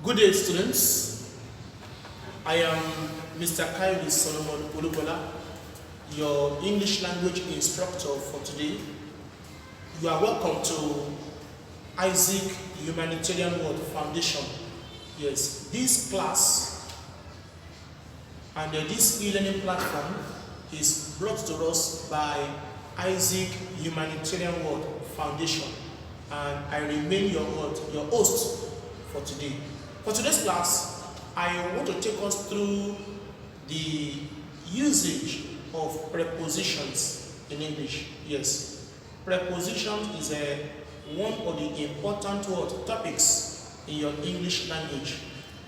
Good day, students. I am Mr. Kayode Olugbola, your English language instructor for today. You are welcome to Isaac Humanitarian World Foundation. Yes, this class and this e-learning platform is brought to us by Isaac Humanitarian World Foundation, and I remain your host for today. For today's class, I want to take us through the usage of prepositions in English. Yes, prepositions is one of the important topics in your English language,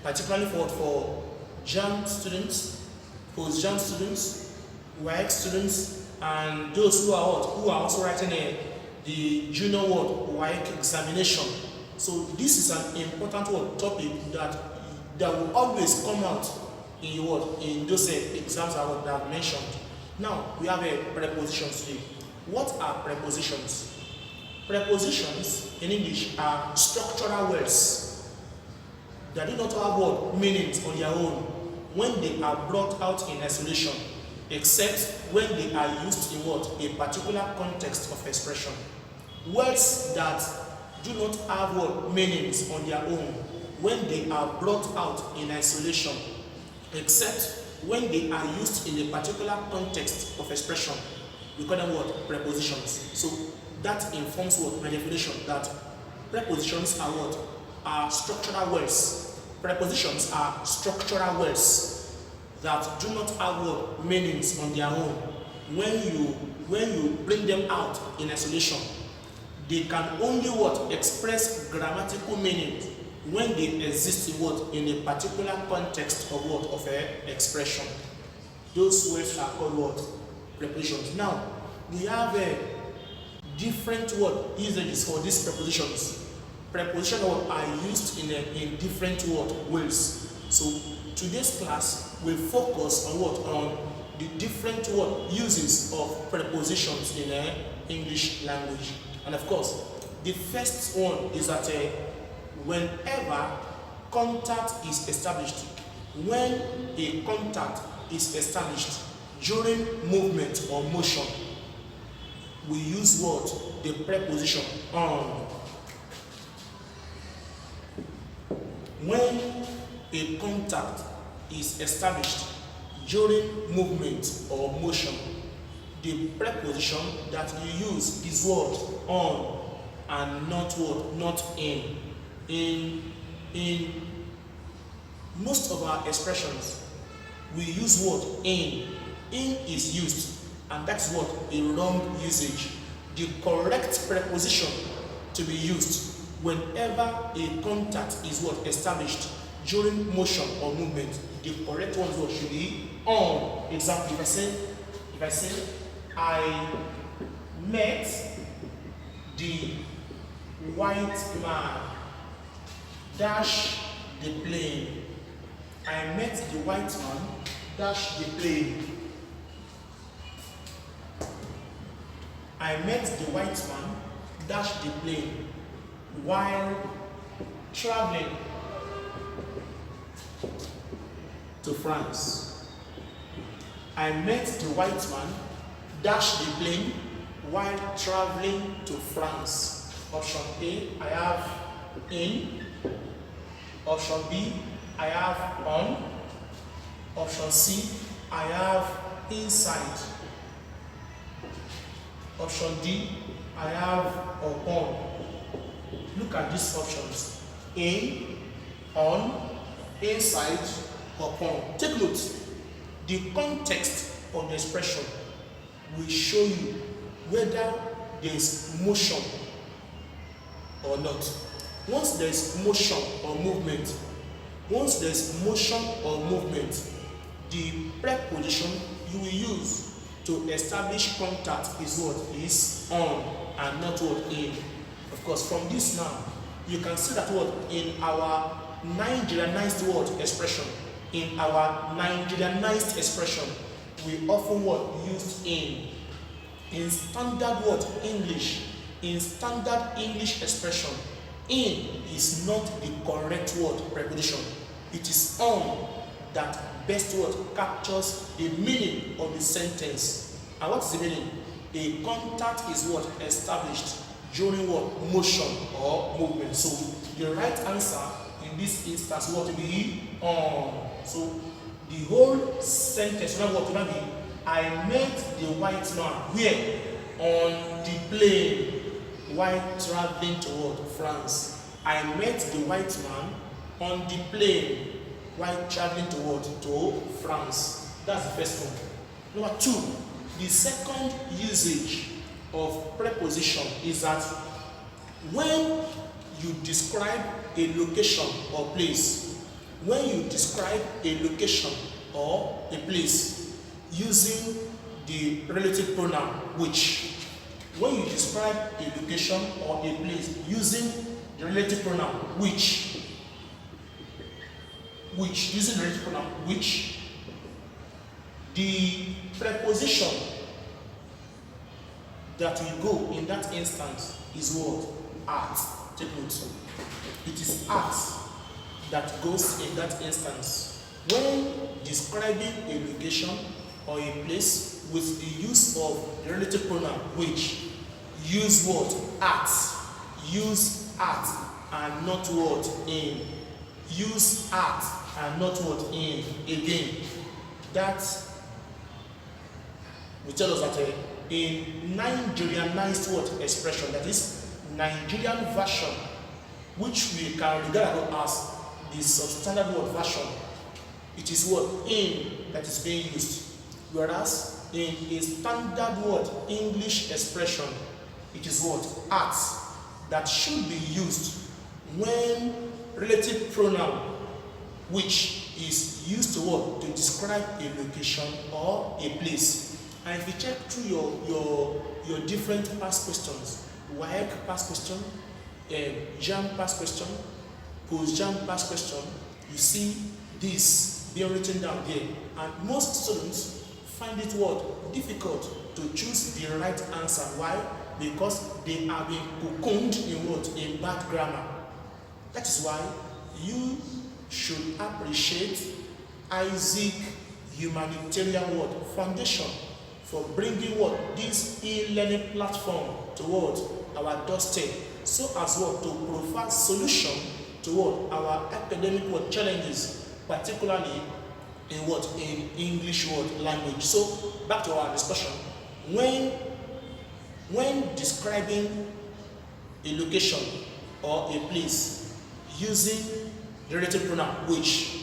particularly for JAM students, post-JAM students, WAEC students, and those who are also writing the junior WAEC examination. So this is an important topic that will always come out in those exams that I've mentioned. Now we have a prepositions today. What are prepositions? Prepositions in English are structural words that do not have meanings on their own when they are brought out in isolation, except when they are used in a particular context of expression. Words that do not have meanings on their own when they are brought out in isolation, except when they are used in a particular context of expression. We call them prepositions. So that informs my definition that prepositions are structural words. Prepositions are structural words that do not have meanings on their own when you bring them out in isolation. They can only express grammatical meaning when they exist in a particular context of expression. Those words are called prepositions. Now we have different usages for these prepositions. Prepositions are used in different ways. So today's class will focus on the different uses of prepositions in English language. And of course, the first one is that whenever contact is established, when a contact is established during movement or motion, we use the preposition on. When a contact is established during movement or motion, the preposition that you use is on and not in. In most of our expressions, we use in. In is used, and that's a wrong usage. The correct preposition to be used whenever a contact is established during motion or movement, the correct one should be on. Example, if I say I met the white man dash the plane. I met the white man dash the plane. I met the white man dash the plane while traveling to France. I met the white man dash the plane while traveling to France. Option A, I have in. Option B, I have on. Option C, I have inside. Option D, I have upon. Look at these options: in, on, inside, upon. Take note. The context of the expression will show you whether there is motion or not. Once there is motion or movement, the preposition you will use to establish contact is on and not in. Of course, from this now, you can see that in our Nigerianized expression, we often use in. In standard English expression, In is not the correct word preposition. It is on that best word captures the meaning of the sentence. And what is the meaning? A contact is what established during what? Motion or movement. So the right answer in this instance what will be on. So the whole sentence what will be, I met the white man where? On the plane while traveling toward France. I met the white man on the plane while traveling to France. That's the first one. Number two, the second usage of preposition is that when you describe a location or place, when you describe a location or a place using the relative pronoun which, when you describe a location or a place using the relative pronoun which, using the relative pronoun which, the preposition that will go in that instance is what? At. Take note. It is at that goes in that instance. When describing a location or a place with the use of the relative pronoun which, use what? At. Use at and not what? In. Use at and not what? In. Again, that will tell us that in Nigerianized word expression, that is Nigerian version, which we can regard as the substandard word version, it is what? In that is being used. Whereas in a standard word English expression, it is what? At that should be used when relative pronoun which is used to what? To describe a location or a place. And if you check through your different past questions, WAEC past question, JAM past question, post-JAM past question, you see this being written down there. And most students find it what? Difficult to choose the right answer. Why? Because they are being cocooned in what? In bad grammar. That is why you should appreciate Isaac Humanitarian Word Foundation for bringing what? This e-learning platform towards our doorstep, so as what? To provide solution to what? Our academic word challenges, particularly in what? In English word language. So back to our discussion. When describing a location or a place using the relative pronoun which,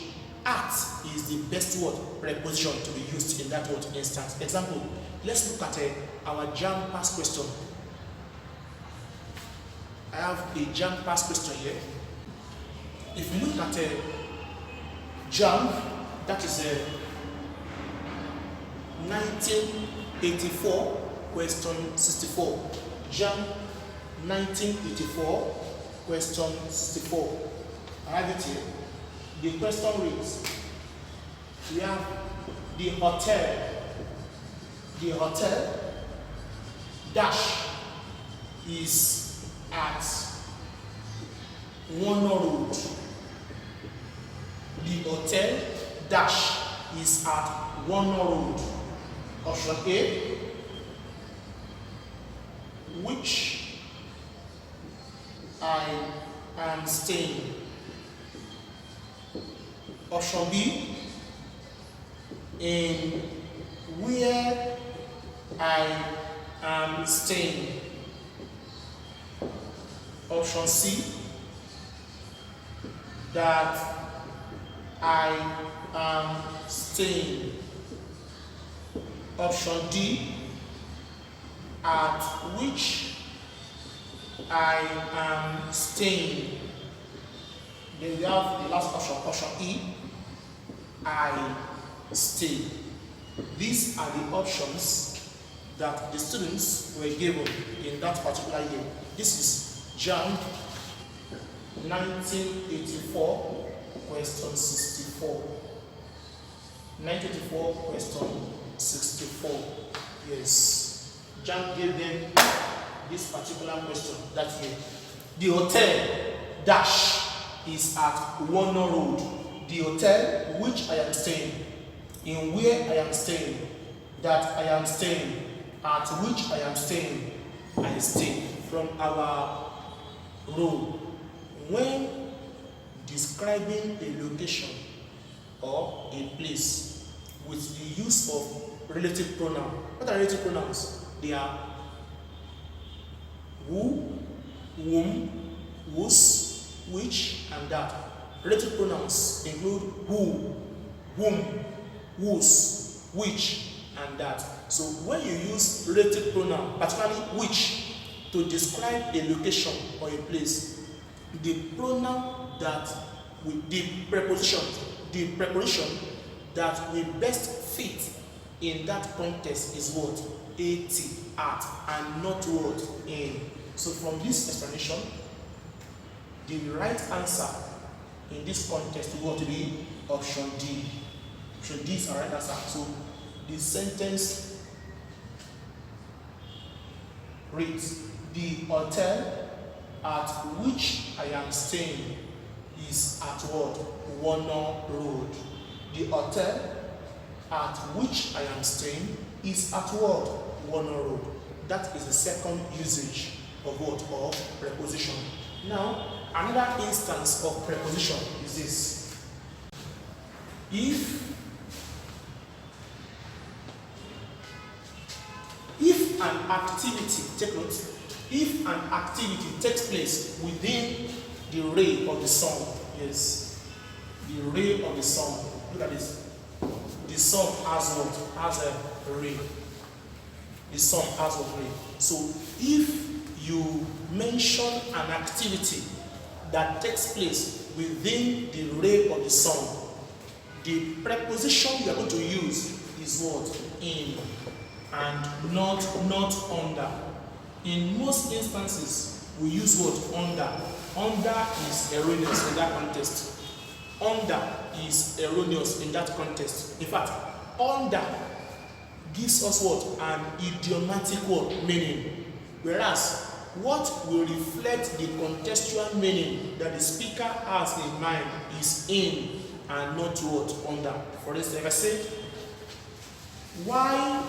at is the best word preposition to be used in that word instance. Example, let's look at our JAM past question. I have a JAM past question here. If you look at JAM, that is 1984 question 64. JAM 1984 question 64. I have it here. The question reads, we have the hotel dash is at Warner Road. The hotel dash is at Warner Road. Option A, which I am staying. Option B, in where I am staying. Option C, that I am staying. Option D, at which I am staying. Then we have the last option, option E, I stay. These are the options that the students were given in that particular year. This is JAM 1984 question 64. 1984 question 64. Yes. JAM gave them this particular question that year. The hotel dash is at Warner Road. The hotel which I am staying, in where I am staying, that I am staying, at which I am staying, I stay. From our role, when describing a location or a place with the use of relative pronoun. What are relative pronouns? They are who, whom, whose, which, and that. Relative pronouns include who, whom, whose, which, and that. So when you use relative pronoun, particularly which, to describe a location or a place, the pronoun that with the preposition that will best fit in that context is what? At, and not what? In. So from this explanation, the right answer in this context will be option D. Option D is our right answer. So the sentence reads, the hotel at which I am staying is at what? Warner Road. The hotel at which I am staying is at what? Warner Road. That is the second usage of what? Of preposition. Now, another instance of preposition is this. If an activity, take note, if an activity takes place within the ray of the sun, yes, the ray of the sun, look at this, the sun has what? Has a ray. The sun has a ray. So if you mention an activity that takes place within the ray of the sun, the preposition you are going to use is what? In, and not under. In most instances, we use what? Under. Under is erroneous in that context. Under is erroneous in that context. In fact, under gives us what? An idiomatic word meaning. Whereas, what will reflect the contextual meaning that the speaker has in mind is in and not what? Under. For instance, if I say, why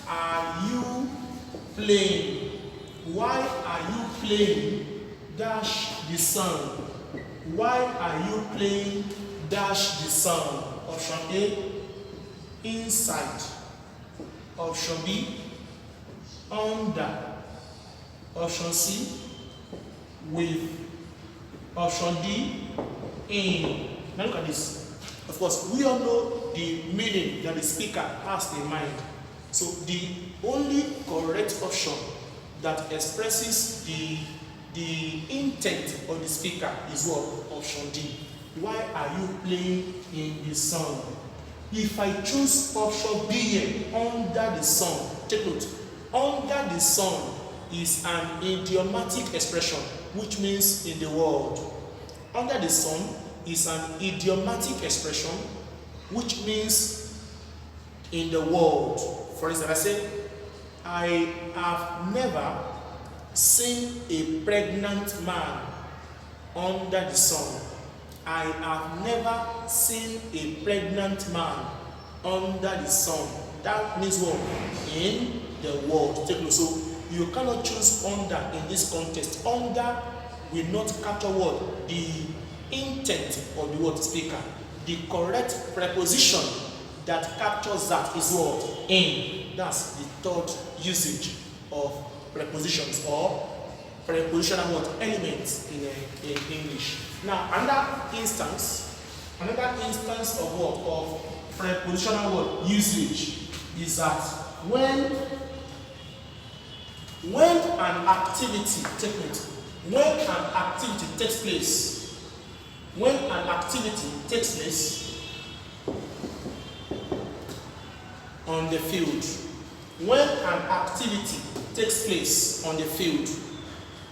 are you playing? Why are you playing dash the sun? Why are you playing dash the sun? Option A, inside. Option B, under. Option C, with. Option D, in. Now look at this. Of course, we all know the meaning that the speaker has in mind. So the only correct option that expresses the intent of the speaker is what? Option D. Why are you playing in the sun? If I choose option B here, under the sun, take note, under the sun is an idiomatic expression, which means in the world. Under the sun is an idiomatic expression, which means in the world. For instance, I say, I have never seen a pregnant man under the sun. I have never seen a pregnant man under the sun. That means what? In the world. Take note. So you cannot choose under in this context. Under will not capture what? The intent of the word speaker. The correct preposition that captures that is what? In. That's the third usage of prepositions or prepositional what? Elements in English. Now, another instance of what? Of prepositional what? Usage is that when an activity, take note, when an activity takes place on the field, when an activity takes place on the field,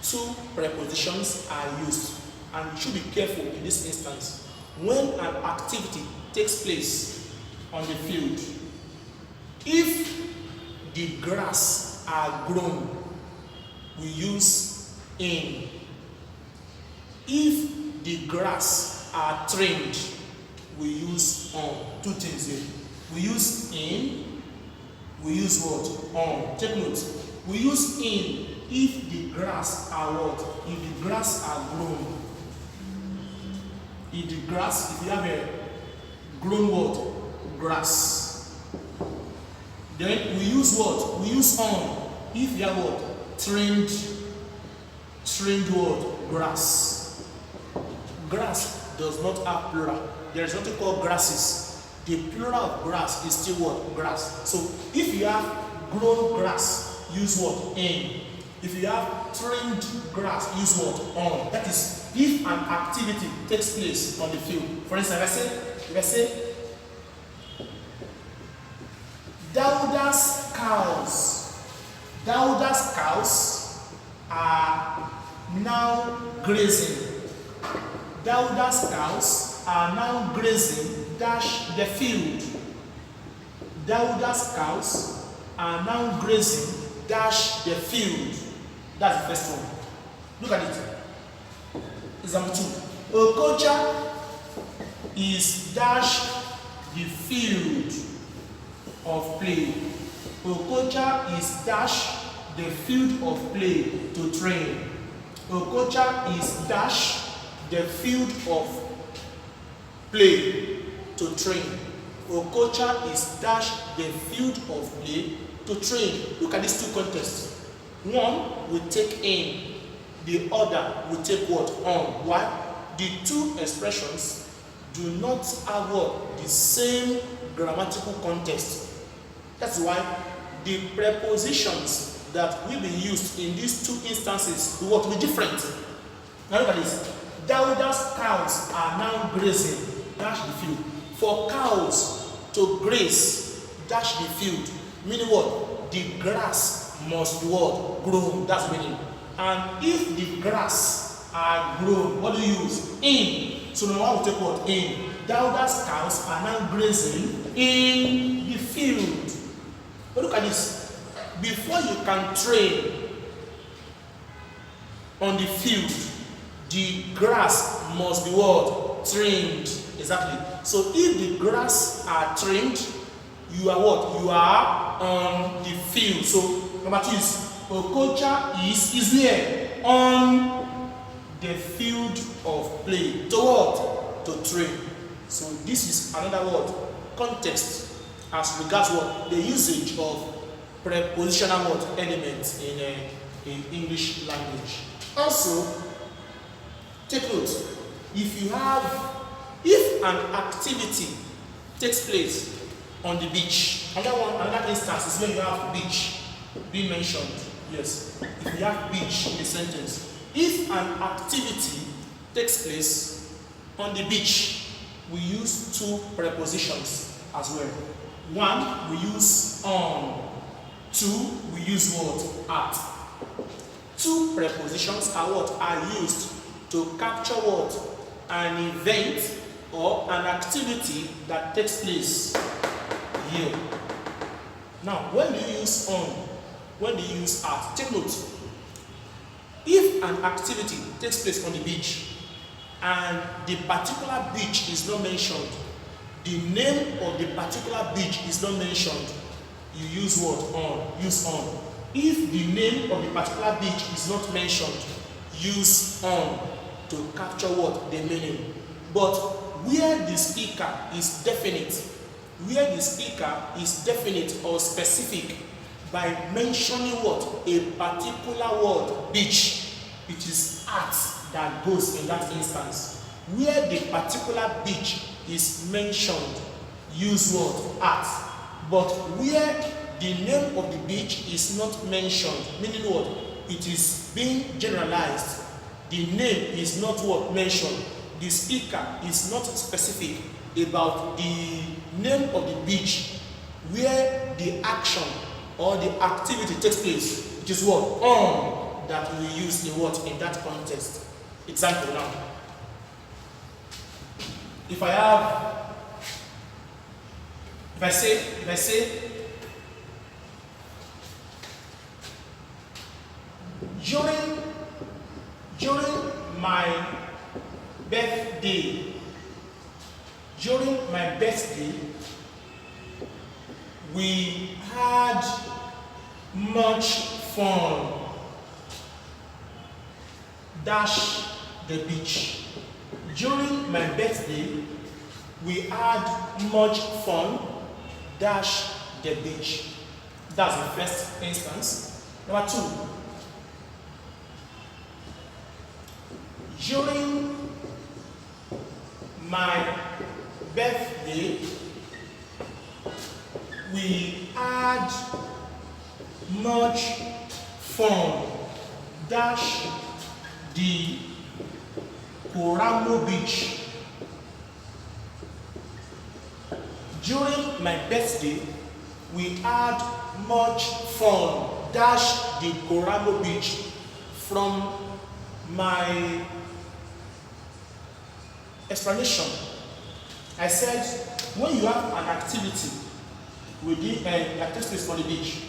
two prepositions are used, and you should be careful in this instance. When an activity takes place on the field, if the grass are grown, we use in. If the grass are trimmed, we use on. Two things here. We use in, we use what? On. Take note. We use in if the grass are what? If the grass are grown. If the grass, if you have a grown what? Grass. Then we use what? We use on if you have what? Trimmed what? Grass. Grass does not have plural. There is nothing called grasses. The plural of grass is still what? Grass. So if you have grown grass, use what? In. If you have trimmed grass, use what? On. That is if an activity takes place on the field. For instance, if I say Dauda's cows are now grazing. Dauda's cows are now grazing dash the field. Dauda's cows are now grazing dash the field. That's the first one. Look at it. Example 2. Okocha is dash the field of play. Okocha is dash the field of play to train. Okocha is dash the field of play to train. Okocha is dash the field of play to train. Look at these two contests. One will take in, the other will take what? On. Why? The two expressions do not have what? The same grammatical context. That's why the prepositions that will be used in these two instances will be different. Now look at this. Dauda's cows are now grazing, dash the field. For cows to graze, dash the field, meaning what? The grass must be what? Grown. That's meaning. And if the grass are grown, what do you use? In. So number one will take what? In. Dauda's cows are now grazing in the field. But look at this. Before you can train on the field, the grass must be what? Trimmed. Exactly. So if the grass are trimmed, you are what? You are on the field. So number 2 is Okocha is here on the field of play. To what? To train. So this is another word, context, as regards what? The usage of prepositional word elements in English language. Also, take note, if an activity takes place on the beach, another instance is when you have beach being mentioned. Yes, if you have beach in the sentence. If an activity takes place on the beach, we use two prepositions as well. One, we use on. Two, we use what? At. Two prepositions are what? Are used to capture what? An event or an activity that takes place here. Now, when do you use on? When do you use at? Take note. If an activity takes place on the beach and the particular beach is not mentioned, the name of the particular beach is not mentioned, you use what? On. Use on. If the name of the particular beach is not mentioned, use on to capture what? The meaning. But where the speaker is definite, or specific by mentioning what? A particular word, beach, it is at that goes in that instance. Where the particular beach is mentioned, use what? At. But where the name of the beach is not mentioned, meaning what? It is being generalized. The name is not what? Mentioned. The speaker is not specific about the name of the beach where the action or the activity takes place. It is what? On that we use in what? In that context. Example now. If I say during During my birthday, we had much fun. Dash the beach. During my birthday, we had much fun. Dash the beach. That's the first instance. Number 2. During my birthday, we had much fun. Dash the Koramo Beach. During my birthday, we had much fun. Dash the Koramo Beach. From my explanation, I said when you have an activity within a text space for the beach,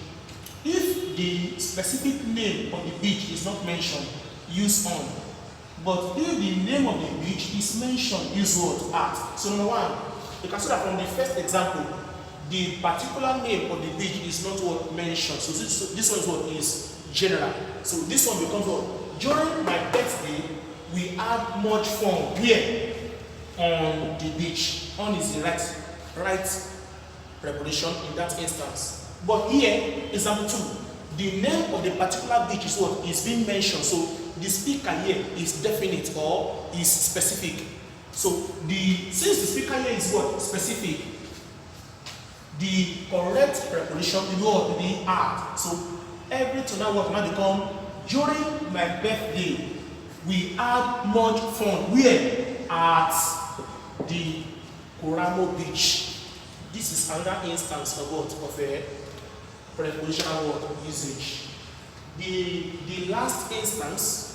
if the specific name of the beach is not mentioned, use on. But if the name of the beach is mentioned, use what? At. So number 1, you can see that from the first example, the particular name of the beach is not what mentioned. So this one is what is general. So this one becomes what? During my birthday, we had much fun. Where? On the beach. On is the right preposition in that instance. But here, example 2, the name of the particular beach is what is being mentioned. So the speaker here is definite or is specific. So since the speaker here is what? Specific, the correct preposition will be at. So every tonal word now become during my birthday, we had much fun. Where? At the Koramo Beach. This is another instance of what? Of a prepositional word usage. The last instance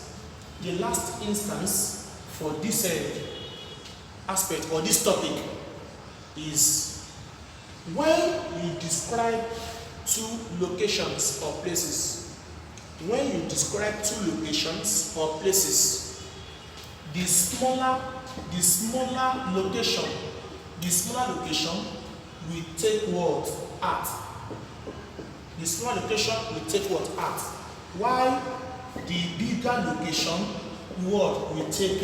for this aspect or this topic is when you describe 2 locations or places. When you describe 2 locations or places, the smaller location will take what? At. The smaller location will take what? At. While the bigger location will take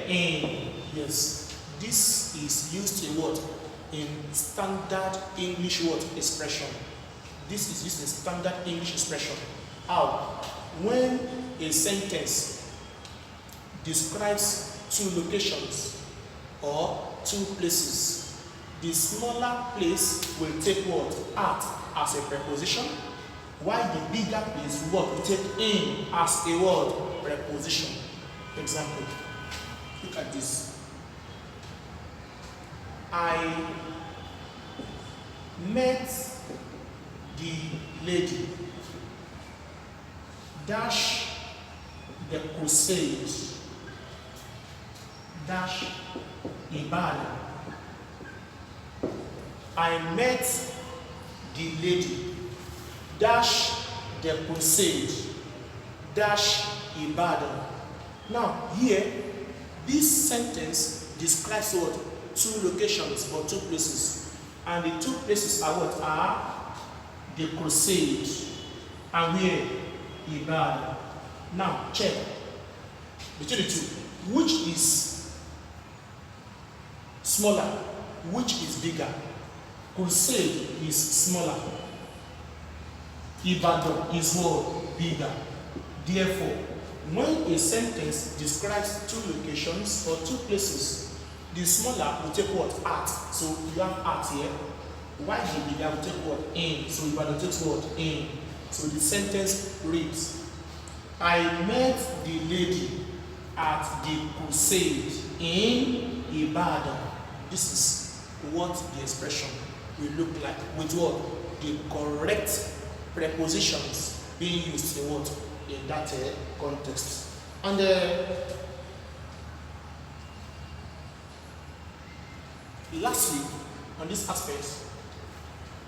in. Yes. This is used in what? In standard English word expression. This is used in standard English expression. How? When a sentence describes 2 locations or 2 places, the smaller place will take what? At as a preposition, while the bigger place will take in as a word preposition. Example. Look at this. I met the lady. Dash the crusade. Dash Ibadan. I met the lady. Dash the crusade. Dash Ibadan. Now here, this sentence describes what? 2 locations or 2 places. And the 2 places are what? Are the crusade and where? Ibadan. Now check between the 2. Which is smaller? Which is bigger? Crusade is smaller. Ibadan is what? Bigger. Therefore, when a sentence describes 2 locations or 2 places, the smaller will take what? At. So you have at here. While the bigger will take what? In. So Ibadan takes what? In. So the sentence reads, I met the lady at the crusade in Ibadan. This is what the expression will look like with what? The correct prepositions being used in what? In that context. And lastly, on this aspect,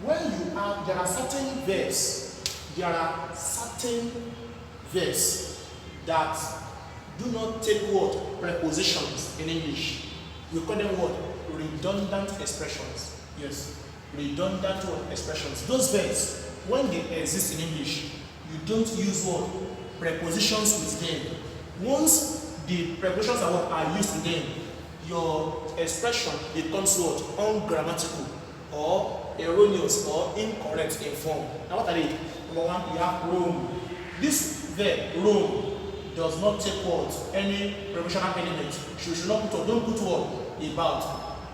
when you have, there are certain verbs that Do not take what? Prepositions in English. We call them what? Redundant expressions. Yes, redundant what? Expressions. Those verbs, when they exist in English, you don't use what? Prepositions with them. Once the prepositions are used with them, your expression becomes what? Ungrammatical or erroneous or incorrect in form. Now what are they? Number one, you have roam. This verb, roam, does not take what? Any prepositional element. You should not put what? Don't put what? About.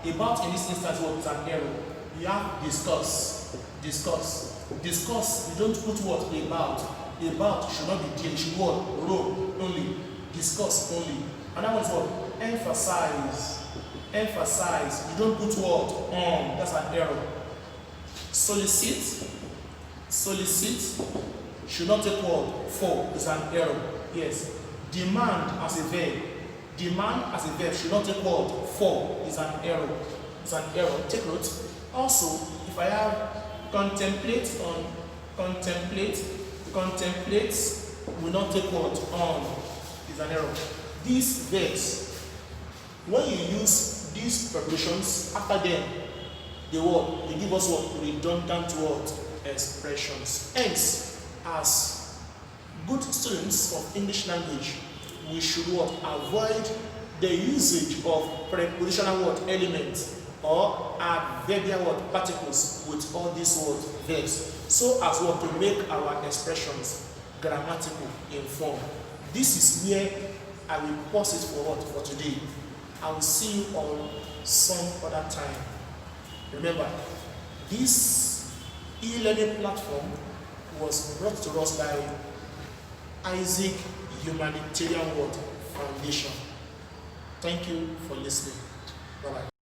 About in this instance what is an error. You have discuss. Discuss. Discuss, you don't put what? About. About should not be there. You should what? Roam only. Discuss only. Another one is what? Emphasize. Emphasize. You don't put what? On. That's an error. Solicit. Solicit should not take what? For. It's an error. Yes. Demand as a verb. Demand as a verb should not take what? For. It's an error. It's an error. Take note. Also, if I have contemplate on, contemplate, contemplates will not take what? On. It's an error. These verbs, when you use these prepositions after them, they give us what? Redundant word expressions. Hence, as good students of English language, we should what? Avoid the usage of prepositional word elements or adverbial word particles with all these word verbs, so as what? To make our expressions grammatical in form. This is where I will pause it for what? For today. I will see you on some other time. Remember, this e-learning platform was brought to us by Isaac Humanitarian World Foundation. Thank you for listening. Bye-bye.